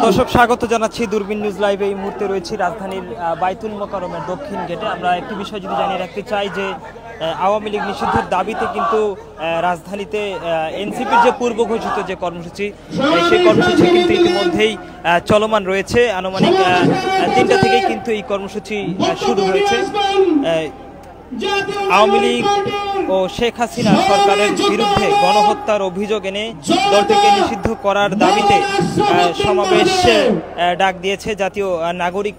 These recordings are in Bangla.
দর্শক স্বাগত জানাচ্ছি দূরবীন নিউজ লাইভে। এই মুহূর্তে রয়েছি রাজধানীর বাইতুল মোকাররমের দক্ষিণ গেটে। আমরা একটি বিষয় যদি জানিয়ে রাখতে চাই যে আওয়ামী লীগ নিষিদ্ধের দাবিতে কিন্তু রাজধানীতে এনসিপির যে পূর্ব ঘোষিত যে কর্মসূচি, সেই কর্মসূচি কিন্তু ইতিমধ্যেই চলমান রয়েছে। আনুমানিক 3টা থেকেই কিন্তু এই কর্মসূচি শুরু হয়েছে। আওয়ামী লীগ ও শেখ হাসিনা সরকারের বিরুদ্ধে গণহত্যার অভিযোগ এনে দলটিকে নিষিদ্ধ করার দাবিতে সমাবেশ ডাক দিয়েছে জাতীয় নাগরিক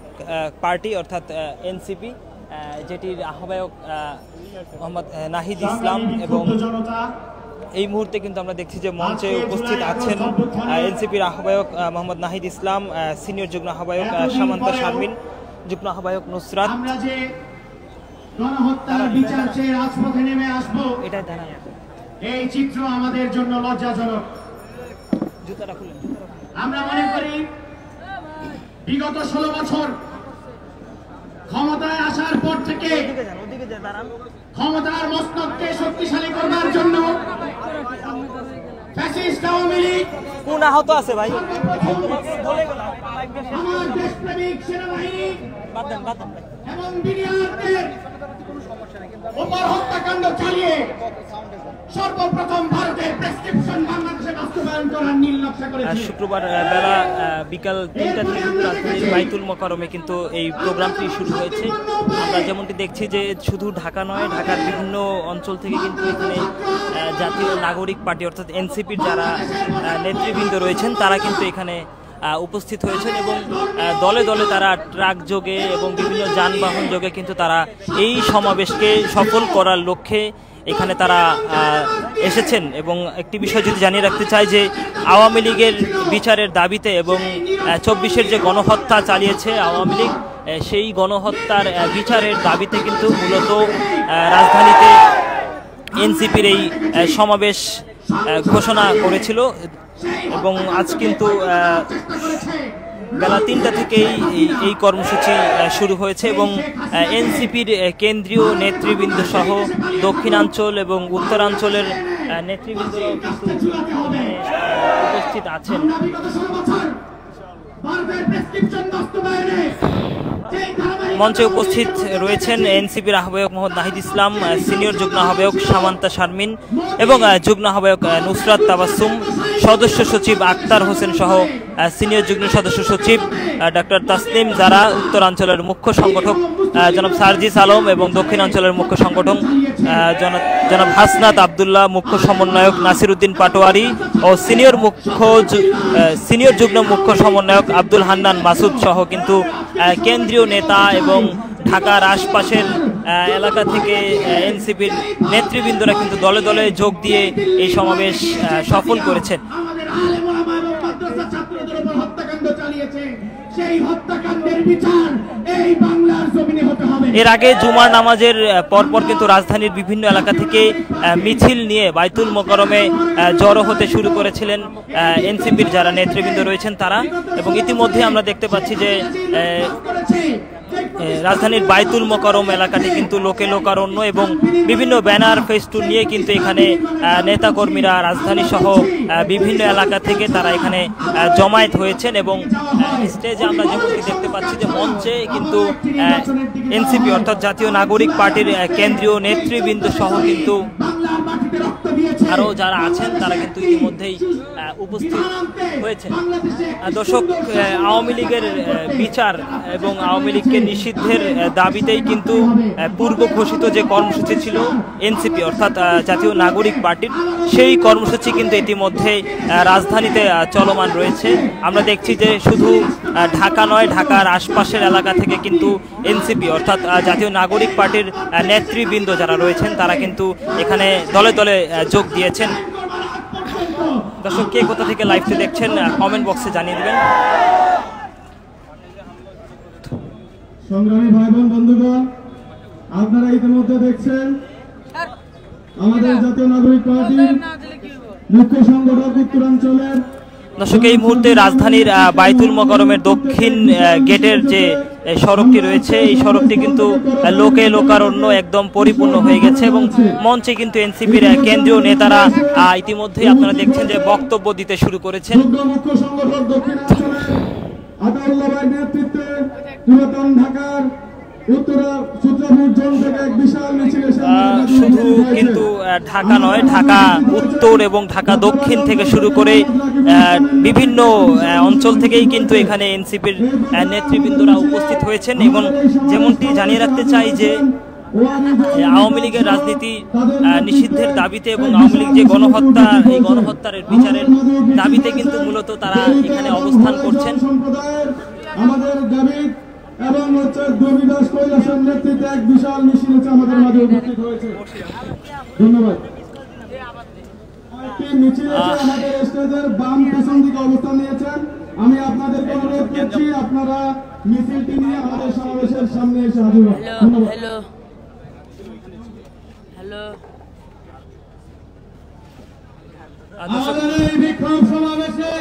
পার্টি অর্থাৎ এনসিপি, যেটির আহ্বায়ক মোহাম্মদ নাহিদ ইসলাম। এবং এই মুহূর্তে কিন্তু আমরা দেখছি যে মঞ্চে উপস্থিত আছেন এনসিপির আহ্বায়ক মোহাম্মদ নাহিদ ইসলাম, সিনিয়র যুগ্ম আহ্বায়ক সামান্তা শারমিন, যুগ্ম আহ্বায়ক নুসরাত। গণহত্যার বিচার চেয়ে রাজপথে নেমে আসবো, এই চিত্র আমাদের জন্য লজ্জাজনক। আমরা মনে করি বিগত 16 বছর ক্ষমতায় আসার পর থেকে ক্ষমতার মস্তককে শক্তিশালী করবার জন্য ফ্যাসিস্ট আওয়ামী লীগ কোন আহত আছে ভাই, আমার দেশপ্রেমিক সেনাবাহিনী এবং বিডিআরদের উপর হত্যাকাণ্ড চালিয়ে সর্বপ্রথম ভারতের প্রেসক্রিপশন বাংলাদেশে বাস্তবায়ন করার নীল নকশা করেছে। শুক্রবার বেলা বিকাল 3টা থেকে রাজধানীর বাইতুল মোকাররমে কিন্তু এই প্রোগ্রামটি শুরু হয়েছে। আমরা যেমনটি দেখছি যে শুধু ঢাকা নয়, ঢাকার বিভিন্ন অঞ্চল থেকে কিন্তু এখানে জাতীয় নাগরিক পার্টি অর্থাৎ এনসিপির যারা নেতৃবৃন্দ রয়েছেন তারা কিন্তু এখানে উপস্থিত হয়েছেন এবং দলে দলে তারা ট্রাক যোগে এবং বিভিন্ন যানবাহন যোগে কিন্তু তারা এই সমাবেশকে সফল করার লক্ষ্যে এখানে তারা এসেছেন। এবং একটি বিষয় যদি জানিয়ে রাখতে চাই যে আওয়ামী লীগের বিচারের দাবিতে এবং 24-এর যে গণহত্যা চালিয়েছে আওয়ামী লীগ, সেই গণহত্যার বিচারের দাবিতে কিন্তু মূলত রাজধানীতে এনসিপির এই সমাবেশ ঘোষণা করেছিল। এবং আজ কিন্তু বেলা 3টা থেকেই এই কর্মসূচি শুরু হয়েছে এবং এনসিপির কেন্দ্রীয় নেতৃবৃন্দ সহ দক্ষিণাঞ্চল এবং উত্তরাঞ্চলের নেতৃবৃন্দ কিন্তু উপস্থিত আছেন। মঞ্চে উপস্থিত রয়েছেন এনসিপির আহ্বায়ক মোহাম্মদ নাহিদ ইসলাম, সিনিয়র যুগ্ম আহ্বায়ক সামান্তা শারমিন এবং যুগ্ম আহ্বায়ক নুসরাত তাবাসসুম, সদস্য সচিব আক্তার হোসেন সহ সিনিয়র যুগ্ম সদস্য সচিব ডক্টর তাসনিম, যারা উত্তরাঞ্চলের মুখ্য সংগঠক জনাব সার্জিস আলম এবং দক্ষিণাঞ্চলের মুখ্য সংগঠক জনাব হাসনাত আবদুল্লাহ, মুখ্য সমন্বয়ক নাসির উদ্দিন পাটোয়ারি ও সিনিয়র যুগ্ম মুখ্য সমন্বয়ক আব্দুল হান্নান মাসুদ সহ কিন্তু কেন্দ্রীয় নেতা এবং ঢাকার আশপাশের এলাকা থেকে এনসিপির নেতৃবৃন্দরা কিন্তু দলে দলে যোগ দিয়ে এই সমাবেশ সফল করেছেন। এর আগে জুমার নামাজের পরপর কিন্তু রাজধানীর বিভিন্ন এলাকা থেকে মিছিল নিয়ে বাইতুল মোকাররমে জড়ো হতে শুরু করেছিলেন এনসিপির যারা নেতৃবৃন্দ রয়েছেন তারা। এবং ইতিমধ্যে আমরা দেখতে পাচ্ছি যে রাজধানীর বাইতুল মোকাররম এলাকাটি কিন্তু লোকে লোকারণ্য এবং বিভিন্ন ব্যানার ফেস্টুন নিয়ে কিন্তু এখানে নেতাকর্মীরা রাজধানী সহ বিভিন্ন এলাকা থেকে তারা এখানে জমায়েত হয়েছেন। এবং স্টেজে আমরা যেমনটি দেখতে পাচ্ছি যে মঞ্চে কিন্তু এনসিপি অর্থাৎ জাতীয় নাগরিক পার্টির কেন্দ্রীয় নেতৃবৃন্দ সহ কিন্তু আরও যারা আছেন তারা কিন্তু ইতিমধ্যেই উপস্থিত হয়েছেন। দর্শক, আওয়ামী লীগের বিচার এবং আওয়ামী লীগকে নিষিদ্ধের দাবিতেই কিন্তু পূর্ব ঘোষিত যে কর্মসূচি ছিল এনসিপি অর্থাৎ জাতীয় নাগরিক পার্টির, সেই কর্মসূচি কিন্তু ইতিমধ্যে রাজধানীতে চলমান রয়েছে। আমরা দেখছি যে শুধু ঢাকা নয়, ঢাকার আশপাশের এলাকা থেকে কিন্তু এনসিপি অর্থাৎ জাতীয় নাগরিক পার্টির নেতৃবৃন্দ যারা রয়েছেন তারা কিন্তু এখানে দলে দলে যোগ দিয়েছেন। দর্শক, কে কোথা থেকে লাইভটি দেখছেন কমেন্ট বক্সে জানিয়ে দেবেন। সংগ্রামী ভাই বোন বন্ধুগণ, আপনারা ইতিমধ্যে দেখছেন আমাদের জাতীয় নাগরিক পার্টির মুখ্য সংগঠক উত্তরাঞ্চলের দর্শক, এই মুহূর্তে রাজধানীর বাইতুল মোকাররমের দক্ষিণ গেটের যে সড়কটি রয়েছে, এই সড়কটি কিন্তু লোকে লোকারণ্য একদম পরিপূর্ণ হয়ে গেছে এবং মঞ্চে কিন্তু এনসিপির কেন্দ্রীয় নেতারা ইতিমধ্যেই আপনারা দেখছেন যে বক্তব্য দিতে শুরু করেছেন। শুধু কিন্তু ঢাকা নয়, ঢাকা উত্তর এবং ঢাকা দক্ষিণ থেকে শুরু করে বিভিন্ন অঞ্চল থেকেই কিন্তু এখানে এনসিপির নেতৃবৃন্দরা উপস্থিত হয়েছেন এবং যেমনটি জানিয়ে রাখতে চাই যে আওয়ামী লীগের রাজনীতি নিষিদ্ধের দাবিতে এবং আওয়ামী লীগ যে গণহত্যা, এই গণহত্যার বিচারের দাবিতে কিন্তু মূলত তারা এখানে অবস্থান করছেন। এবং হচ্ছে দ্রবিদাস কৈলাসের নেতৃত্বে এক বিশাল মিছিল হচ্ছে আমাদের মাঝে উপস্থিত হয়েছে। ধন্যবাদ। মিছিল আমাদের স্টেজের বাম পেছন দিকে অবস্থান নিয়েছেন। আমি আপনাদেরকে অনুরোধ করছি আপনারা মিছিলটি নিয়ে আমাদের সমাবেশের সামনে এসে হাজির হন। ধন্যবাদ। আমাদের এই বিক্ষোভ সমাবেশে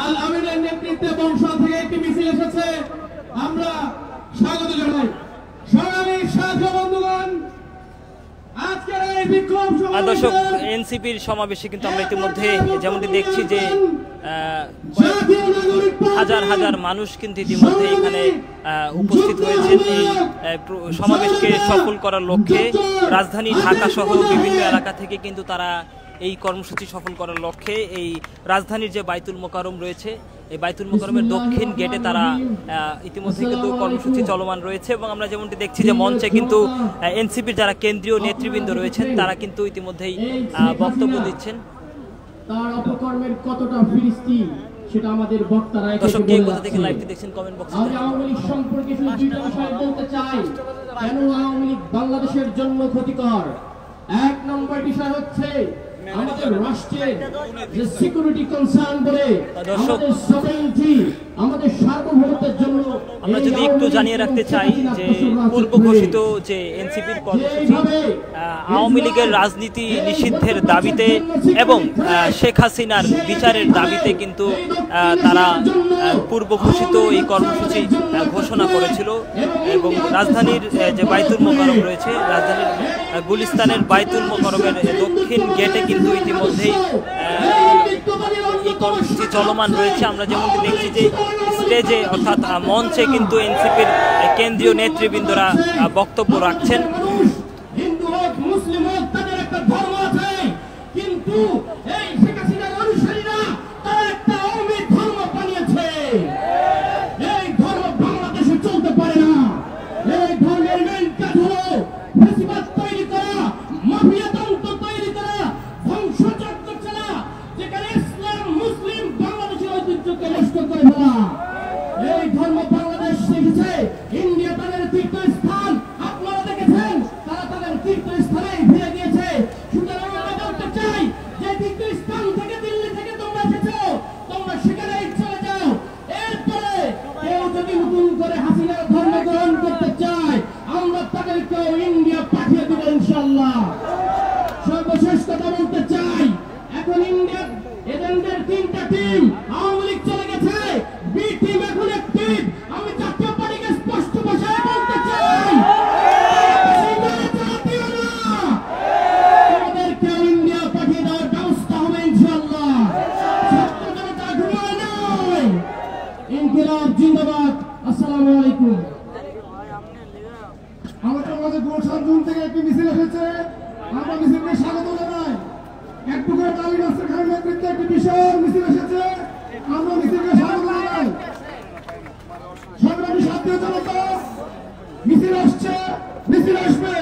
আল আমিনের নেতৃত্বে বংশাল থেকে একটি মিছিল এসেছে, আমরা স্বাগত জানাই। সংগ্রামী সাথী বন্ধুগণ, আজকের এই বিক্ষোভ দর্শক, এনসিপির সমাবেশে কিন্তু আমরা ইতিমধ্যে যেমনটি দেখছি যে হাজার হাজার মানুষ কিন্তু ইতিমধ্যে এখানে উপস্থিত হয়েছেন এই সমাবেশকে সফল করার লক্ষ্যে। রাজধানী ঢাকা সহ বিভিন্ন এলাকা থেকে কিন্তু তারা এই কর্মসূচি সফল করার লক্ষ্যে এই রাজধানীর যে বাইতুল মোকাররম রয়েছে, এই বাইতুল মোকাররমের দক্ষিণ গেটে তারা ইতিমধ্যে কিন্তু কর্মসূচি চলমান রয়েছে এবং আমরা যেমনটি দেখছি যে মঞ্চে কিন্তু এনসিপির যারা কেন্দ্রীয় নেতৃবৃন্দ রয়েছেন তারা কিন্তু ইতিমধ্যেই বক্তব্য দিচ্ছেন। তার অপকর্মের কতটা ফিরিস্তি সেটা আমাদের বক্তারা দর্শক, কে কোথা থেকে লাইভটি দেখছেন কমেন্ট বক্সে। আমি আওয়ামী লীগ সম্পর্কে শুধু দুইটা বিষয় বলতে চাই, কেন আওয়ামী লীগ বাংলাদেশের জন্য ক্ষতিকর। এক নম্বর বিষয় হচ্ছে আমাদের রাষ্ট্রের যে সিকিউরিটি কনসার্ন বলে আমাদের সভেরেইনটি, আমাদের সার্বভৌমত্বের জন্য আমরা যদি একটু জানিয়ে রাখতে চাই যে পূর্ব ঘোষিত যে এনসিপির কর্মসূচি আওয়ামী লীগের রাজনীতি নিষিদ্ধের দাবিতে এবং শেখ হাসিনার বিচারের দাবিতে কিন্তু তারা পূর্ব ঘোষিত এই কর্মসূচি ঘোষণা করেছিল এবং রাজধানীর যে বাইতুল মোকাররম রয়েছে, রাজধানীর গুলিস্তানের বাইতুল মোকাররমের দক্ষিণ গেটে কিন্তু ইতিমধ্যেই এই কর্মসূচি চলমান রয়েছে। আমরা যেমনটি দেখছি যে স্টেজে অর্থাৎ মঞ্চে কিন্তু এনসিপির কেন্দ্রীয় নেতৃবৃন্দরা বক্তব্য রাখছেন। হিন্দু হোক মুসলিম হোক তাদের একটা ধর্ম আছে, কিন্তু এই শেখ হাসিনার অনুসারীরা তারা একটা আওয়ামী ধর্ম বানিয়েছে। এই ধর্ম বাংলাদেশে চলতে পারে না। এই ধর্মের মেইন কাজ হলো ফ্যাসিবাদ তৈরি করা, মাফিয়াতন্ত্র তৈরি করা, ধ্বংসযজ্ঞ চালা, যেখানে ইসলাম মুসলিম বাংলাদেশের ঐতিহ্যকে নষ্ট করে ফেলা। এই ধর্ম বাংলাদেশ শিখেছে। ইন্ডিয়া তাদের তীর্থস্থান, আপনারা দেখেছেন তারা তাদের তীর্থস্থানে ফিরে গিয়েছে। সুতরাং আমরা বলতে চাই যে তীর্থস্থান থেকে দিল্লি থেকে তোমরা এসেছো, তোমরা সেখানেই চলে যাও। এরপরে কেউ যদি নতুন করে হাসিনার ধর্ম গ্রহণ করতে চায়, আমরা তাদেরকেও ইন্ডিয়া পাঠিয়ে দেব ইনশাআল্লাহ। সর্বশেষ কথা বলতে চাই, এখন ইন্ডিয়ার এজেন্টের তিনটা টিম, আওয়ামী লীগ চলে গেছে, বি টিম এখন অ্যাক্টিভ। আমি জাতীয় পার্টিকে স্পষ্ট ভাষায় বলতে চাই, আমাদেরকেও ইন্ডিয়া পাঠিয়ে দেওয়ার ব্যবস্থা হবে ইনশাআল্লাহ। ছাত্র জনতা ঘুমায় নয়। ইনকিলাব জিন্দাবাদ। আসসালামু আলাইকুম। আমাদের মাঝে গুলশান থেকে একটি মিছিল এসেছে, আমরা মিছিলকে স্বাগত জানাই। অ্যাডভোকেট আলী নাসির খানের নেতৃত্বে একটি বিশাল মিছিল এসেছে, আমরা মিছিলকে স্বাগত জানাই। সংগ্রামী সাথী জনতা, মিছিল আসছে, মিছিল আসবে,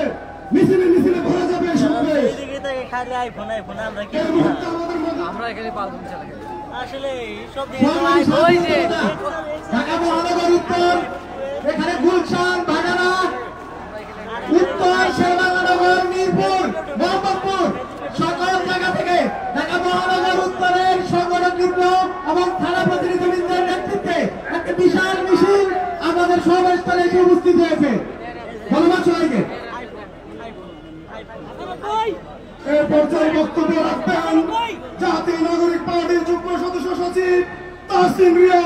মিছিলে মিছিলে ভরা যাবে সমাবেশ। আমরা এখানে পালন চালাই আসলে সব ঢাকা মহানগর উত্তর, এখানে গুলশান, ভাগাড়া, উত্তর, শেরবাংলানগর, মিরপুর, মোহাম্মদপুর, সকল জায়গা থেকে ঢাকা মহানগর উত্তরের সংগঠন বিপ্লব এবং থানা প্রতিনিধিবৃন্দের নেতৃত্বে একটা বিশাল মিছিল আমাদের সমাবেশস্থলে এসে উপস্থিত হয়েছে। ধন্যবাদ সবাইকে। এই পর্যায়ে বক্তব্য রাখবেন কেন্দ্রীয়